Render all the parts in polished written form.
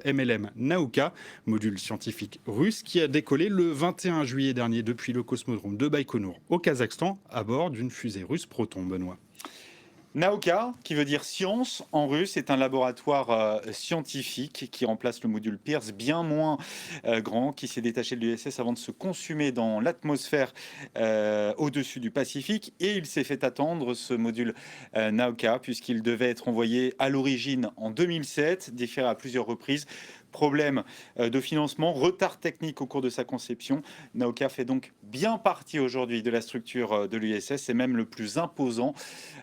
MLM Nauka, module scientifique russe qui a décollé le 21 juillet dernier depuis le cosmodrome de Baïkonour au Kazakhstan à bord d'une fusée russe Proton, Benoît. Nauka, qui veut dire science en russe, est un laboratoire scientifique qui remplace le module Pierce, bien moins grand, qui s'est détaché de l'USS avant de se consumer dans l'atmosphère au-dessus du Pacifique. Et il s'est fait attendre, ce module Nauka, puisqu'il devait être envoyé à l'origine en 2007, différé à plusieurs reprises. Problème de financement, retard technique au cours de sa conception. Nauka fait donc bien partie aujourd'hui de la structure de l'USS, c'est même le plus imposant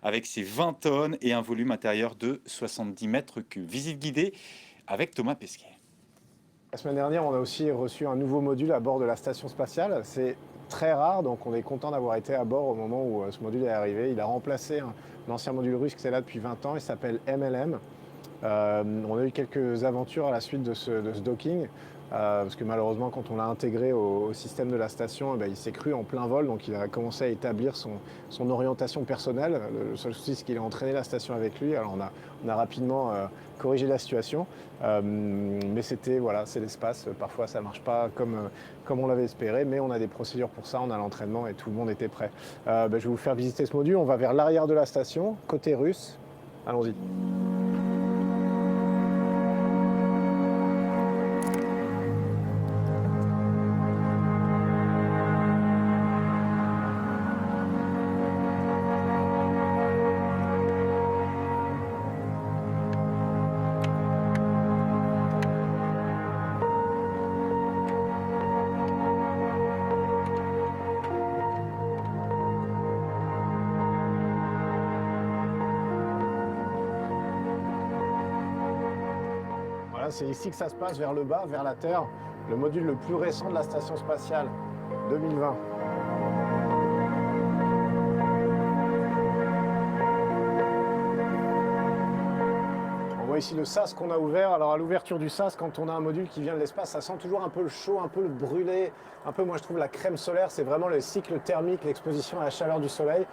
avec ses 20 tonnes et un volume intérieur de 70 mètres cubes. Visite guidée avec Thomas Pesquet. La semaine dernière, on a aussi reçu un nouveau module à bord de la station spatiale. C'est très rare, donc on est content d'avoir été à bord au moment où ce module est arrivé. Il a remplacé un ancien module russe qui est là depuis 20 ans, il s'appelle MLM. On a eu quelques aventures à la suite de ce docking, parce que malheureusement, quand on l'a intégré au système de la station, il s'est cru en plein vol, donc il a commencé à établir son orientation personnelle. Le seul souci, c'est qu'il a entraîné la station avec lui. Alors on a rapidement corrigé la situation, mais c'est l'espace. Parfois, ça ne marche pas comme on l'avait espéré, mais on a des procédures pour ça, on a l'entraînement et tout le monde était prêt. Je vais vous faire visiter ce module. On va vers l'arrière de la station, côté russe. Allons-y. C'est ici que ça se passe, vers le bas, vers la Terre, le module le plus récent de la station spatiale, 2020. On voit ici le sas qu'on a ouvert. Alors à l'ouverture du sas, quand on a un module qui vient de l'espace, ça sent toujours un peu le chaud, un peu le brûlé, un peu, moi je trouve, la crème solaire. C'est vraiment le cycle thermique, l'exposition à la chaleur du soleil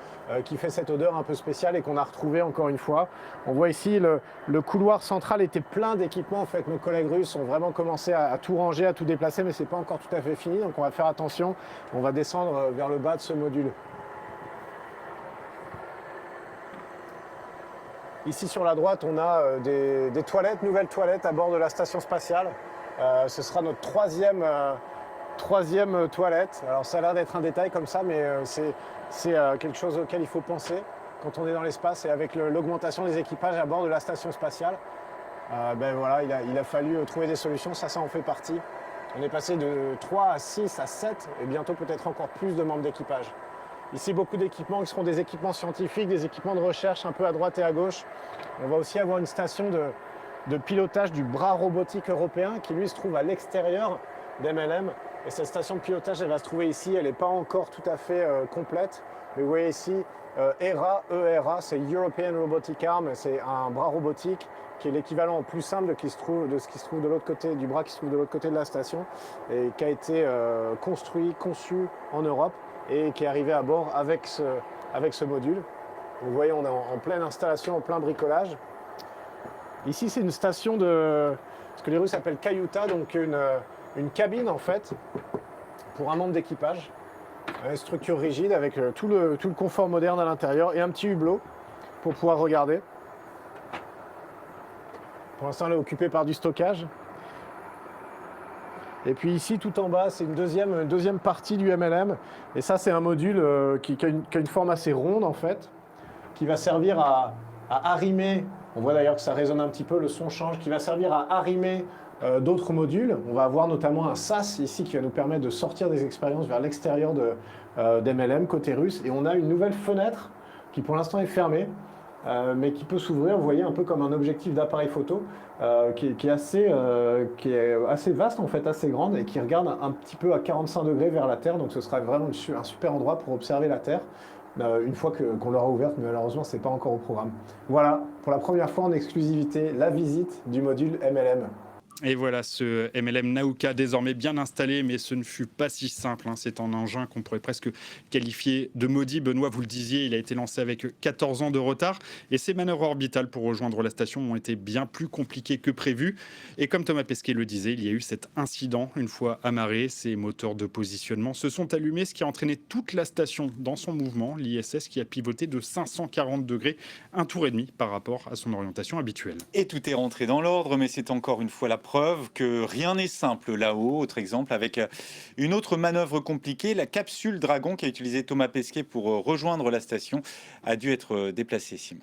qui fait cette odeur un peu spéciale et qu'on a retrouvée encore une fois. On voit ici le couloir central était plein d'équipements. En fait, nos collègues russes ont vraiment commencé à tout ranger, à tout déplacer, mais c'est pas encore tout à fait fini. Donc on va faire attention. On va descendre vers le bas de ce module. Ici sur la droite, on a des toilettes, nouvelles toilettes à bord de la station spatiale. Ce sera notre troisième toilette. Alors ça a l'air d'être un détail comme ça, mais c'est quelque chose auquel il faut penser quand on est dans l'espace et avec l'augmentation des équipages à bord de la station spatiale. Il a fallu trouver des solutions, ça en fait partie. On est passé de 3 à 6 à 7 et bientôt peut-être encore plus de membres d'équipage. Ici, beaucoup d'équipements qui seront des équipements scientifiques, des équipements de recherche un peu à droite et à gauche. On va aussi avoir une station de pilotage du bras robotique européen qui, lui, se trouve à l'extérieur d'MLM. Et cette station de pilotage, elle va se trouver ici. Elle n'est pas encore tout à fait complète. Mais vous voyez ici, ERA, c'est European Robotic Arm. C'est un bras robotique qui est l'équivalent plus simple de ce qui se trouve de l'autre côté, du bras qui se trouve de l'autre côté de la station et qui a été conçu en Europe et qui est arrivé à bord avec ce module. Vous voyez, on est en pleine installation, en plein bricolage. Ici, c'est une station de ce que les Russes appellent kayuta, donc une cabine en fait pour un membre d'équipage. Une structure rigide avec tout le confort moderne à l'intérieur et un petit hublot pour pouvoir regarder. Pour l'instant, elle est occupée par du stockage. Et puis ici, tout en bas, c'est une deuxième partie du MLM. Et ça, c'est un module qui a une forme assez ronde, en fait, qui va servir à arrimer. On voit d'ailleurs que ça résonne un petit peu, le son change, qui va servir à arrimer d'autres modules. On va avoir notamment un SAS ici qui va nous permettre de sortir des expériences vers l'extérieur d'MLM, côté russe. Et on a une nouvelle fenêtre qui, pour l'instant, est fermée. Mais qui peut s'ouvrir, vous voyez, un peu comme un objectif d'appareil photo qui est assez vaste, en fait, assez grande et qui regarde un petit peu à 45 degrés vers la Terre. Donc ce sera vraiment un super endroit pour observer la Terre une fois qu'on l'aura ouverte, mais malheureusement, ce n'est pas encore au programme. Voilà, pour la première fois en exclusivité, la visite du module MLM. Et voilà, ce MLM Nauka désormais bien installé, mais ce ne fut pas si simple. C'est un engin qu'on pourrait presque qualifier de maudit. Benoît, vous le disiez, il a été lancé avec 14 ans de retard. Et ses manœuvres orbitales pour rejoindre la station ont été bien plus compliquées que prévu. Et comme Thomas Pesquet le disait, il y a eu cet incident. Une fois amarrés, ces moteurs de positionnement se sont allumés, ce qui a entraîné toute la station dans son mouvement. L'ISS qui a pivoté de 540 degrés, un tour et demi par rapport à son orientation habituelle. Et tout est rentré dans l'ordre, mais c'est encore une fois la preuve que rien n'est simple là-haut. Autre exemple avec une autre manœuvre compliquée, la capsule Dragon qu'a utilisé Thomas Pesquet pour rejoindre la station a dû être déplacée, Simon.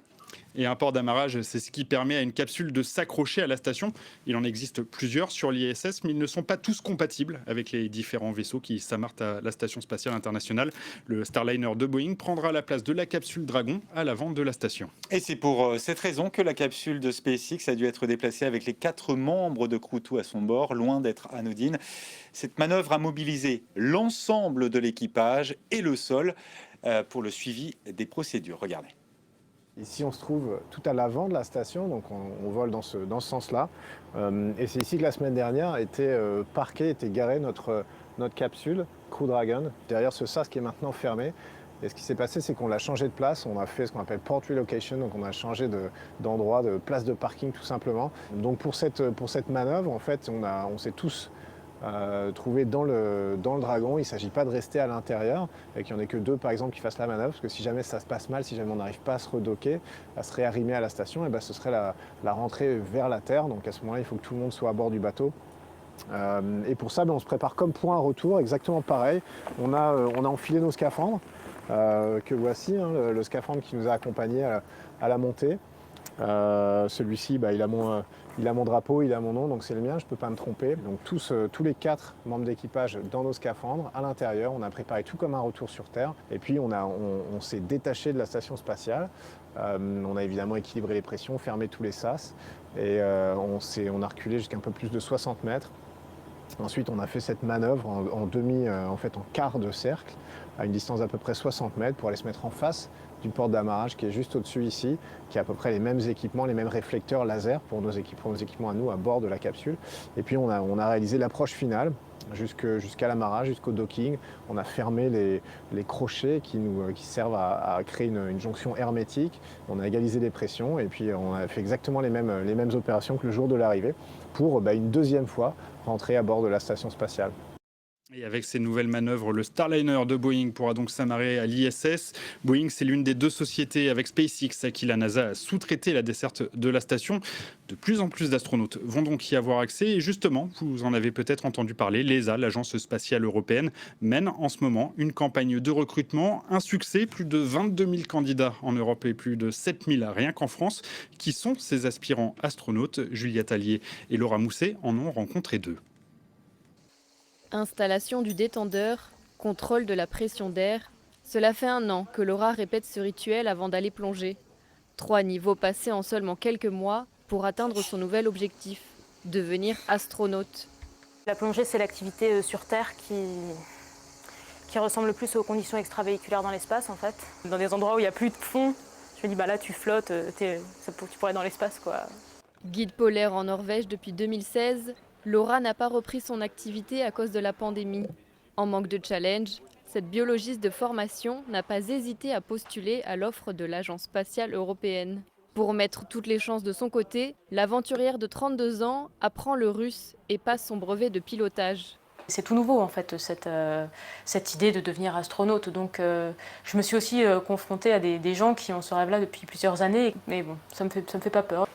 Et un port d'amarrage, c'est ce qui permet à une capsule de s'accrocher à la station. Il en existe plusieurs sur l'ISS, mais ils ne sont pas tous compatibles avec les différents vaisseaux qui s'amarrent à la Station spatiale internationale. Le Starliner de Boeing prendra la place de la capsule Dragon à l'avant de la station. Et c'est pour cette raison que la capsule de SpaceX a dû être déplacée avec les 4 membres de Crew 2 à son bord, loin d'être anodine. Cette manœuvre a mobilisé l'ensemble de l'équipage et le sol pour le suivi des procédures. Regardez. Ici, on se trouve tout à l'avant de la station, donc on vole dans ce sens-là. Et c'est ici que la semaine dernière était garée notre capsule Crew Dragon, derrière ce sas qui est maintenant fermé. Et ce qui s'est passé, c'est qu'on l'a changé de place, on a fait ce qu'on appelle port relocation, donc on a changé d'endroit, de place de parking tout simplement. Donc pour cette manœuvre, en fait, on s'est tous trouvé dans le Dragon. Il ne s'agit pas de rester à l'intérieur et qu'il n'y en ait que 2 par exemple qui fassent la manœuvre, parce que si jamais ça se passe mal, si jamais on n'arrive pas à se redocker, à se réarrimer à la station, et ben ce serait la rentrée vers la Terre. Donc à ce moment-là, il faut que tout le monde soit à bord du bateau. Et pour ça, on se prépare comme pour un retour, exactement pareil. On a enfilé nos scaphandres, que voici, le scaphandre qui nous a accompagnés à la montée. Celui-ci, il a mon drapeau, il a mon nom, donc c'est le mien, je ne peux pas me tromper. Donc tous les 4 membres d'équipage dans nos scaphandres, à l'intérieur, on a préparé tout comme un retour sur Terre. Et puis on s'est détaché de la station spatiale. On a évidemment équilibré les pressions, fermé tous les sas, et on a reculé jusqu'à un peu plus de 60 mètres. Ensuite, on a fait cette manœuvre en quart de cercle, à une distance d'à peu près 60 mètres, pour aller se mettre en face d'une porte d'amarrage qui est juste au-dessus ici, qui a à peu près les mêmes équipements, les mêmes réflecteurs laser pour nos équipements à nous à bord de la capsule. Et puis on a réalisé l'approche finale jusqu'à l'amarrage, jusqu'au docking. On a fermé les crochets qui servent à créer une jonction hermétique. On a égalisé les pressions et puis on a fait exactement les mêmes opérations que le jour de l'arrivée pour une deuxième fois rentrer à bord de la station spatiale. Et avec ces nouvelles manœuvres, le Starliner de Boeing pourra donc s'amarrer à l'ISS. Boeing, c'est l'une des 2 sociétés avec SpaceX à qui la NASA a sous-traité la desserte de la station. De plus en plus d'astronautes vont donc y avoir accès. Et justement, vous en avez peut-être entendu parler, l'ESA, l'Agence spatiale européenne, mène en ce moment une campagne de recrutement. Un succès, plus de 22 000 candidats en Europe et plus de 7 000 rien qu'en France. Qui sont ces aspirants astronautes? Julia Tallier et Laura Mousset en ont rencontré 2. Installation du détendeur, contrôle de la pression d'air. Cela fait 1 an que Laura répète ce rituel avant d'aller plonger. 3 niveaux passés en seulement quelques mois pour atteindre son nouvel objectif, devenir astronaute. La plongée, c'est l'activité sur Terre qui ressemble le plus aux conditions extravéhiculaires dans l'espace en fait. Dans des endroits où il n'y a plus de fond, je me dis là tu flottes, tu pourrais être dans l'espace quoi. Guide polaire en Norvège depuis 2016, Laura n'a pas repris son activité à cause de la pandémie. En manque de challenge, cette biologiste de formation n'a pas hésité à postuler à l'offre de l'Agence spatiale européenne. Pour mettre toutes les chances de son côté, l'aventurière de 32 ans apprend le russe et passe son brevet de pilotage. C'est tout nouveau en fait, cette idée de devenir astronaute. Donc je me suis aussi confrontée à des gens qui ont ce rêve-là depuis plusieurs années. Mais bon, ça me fait pas peur.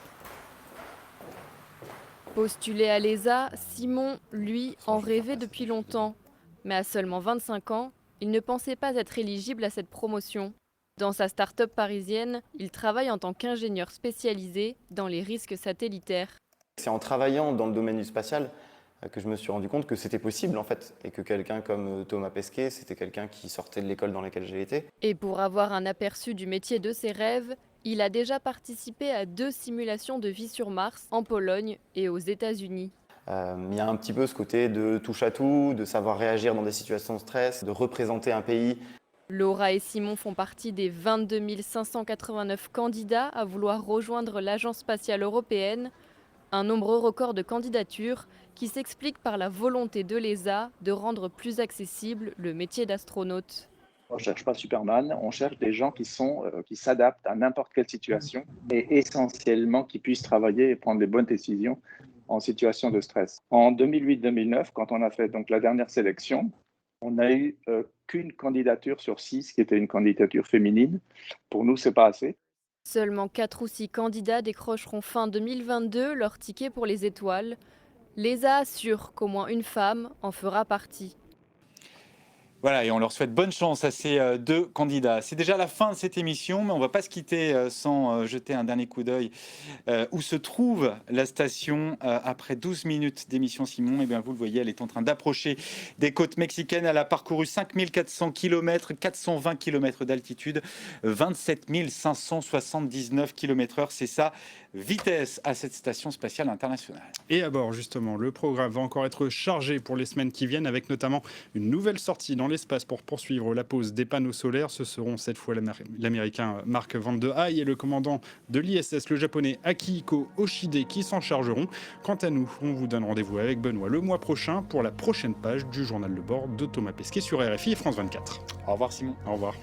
Postulé à l'ESA, Simon, lui, en rêvait depuis longtemps. Mais à seulement 25 ans, il ne pensait pas être éligible à cette promotion. Dans sa start-up parisienne, il travaille en tant qu'ingénieur spécialisé dans les risques satellitaires. C'est en travaillant dans le domaine du spatial que je me suis rendu compte que c'était possible en fait, et que quelqu'un comme Thomas Pesquet, c'était quelqu'un qui sortait de l'école dans laquelle j'ai été. Et pour avoir un aperçu du métier de ses rêves, il a déjà participé à 2 simulations de vie sur Mars, en Pologne et aux États-Unis. Il y a un petit peu ce côté de touche à tout, de savoir réagir dans des situations de stress, de représenter un pays. Laura et Simon font partie des 22 589 candidats à vouloir rejoindre l'Agence spatiale européenne, Un nombre record de candidatures qui s'explique par la volonté de l'ESA de rendre plus accessible le métier d'astronaute. On ne cherche pas Superman, on cherche des gens qui s'adaptent à n'importe quelle situation et essentiellement qui puissent travailler et prendre les bonnes décisions en situation de stress. En 2008-2009, quand on a fait donc la dernière sélection, on n'a eu qu'une candidature sur 6 qui était une candidature féminine. Pour nous, ce n'est pas assez. Seulement 4 ou 6 candidats décrocheront fin 2022 leur ticket pour les étoiles. L'ESA assure qu'au moins une femme en fera partie. Voilà, et on leur souhaite bonne chance à ces 2 candidats. C'est déjà la fin de cette émission, mais on ne va pas se quitter sans jeter un dernier coup d'œil où se trouve la station après 12 minutes d'émission Simon. Eh bien, vous le voyez, elle est en train d'approcher des côtes mexicaines. Elle a parcouru 5400 km, 420 km d'altitude, 27 579 km/h. C'est ça, vitesse à cette station spatiale internationale. Et à bord, justement, le programme va encore être chargé pour les semaines qui viennent, avec notamment une nouvelle sortie dans l'espace pour poursuivre la pose des panneaux solaires. Ce seront cette fois l'américain Mark Van de Haye et le commandant de l'ISS, le japonais Akihiko Oshide, qui s'en chargeront. Quant à nous, on vous donne rendez-vous avec Benoît le mois prochain pour la prochaine page du journal de bord de Thomas Pesquet sur RFI et France 24. Au revoir Simon. Au revoir.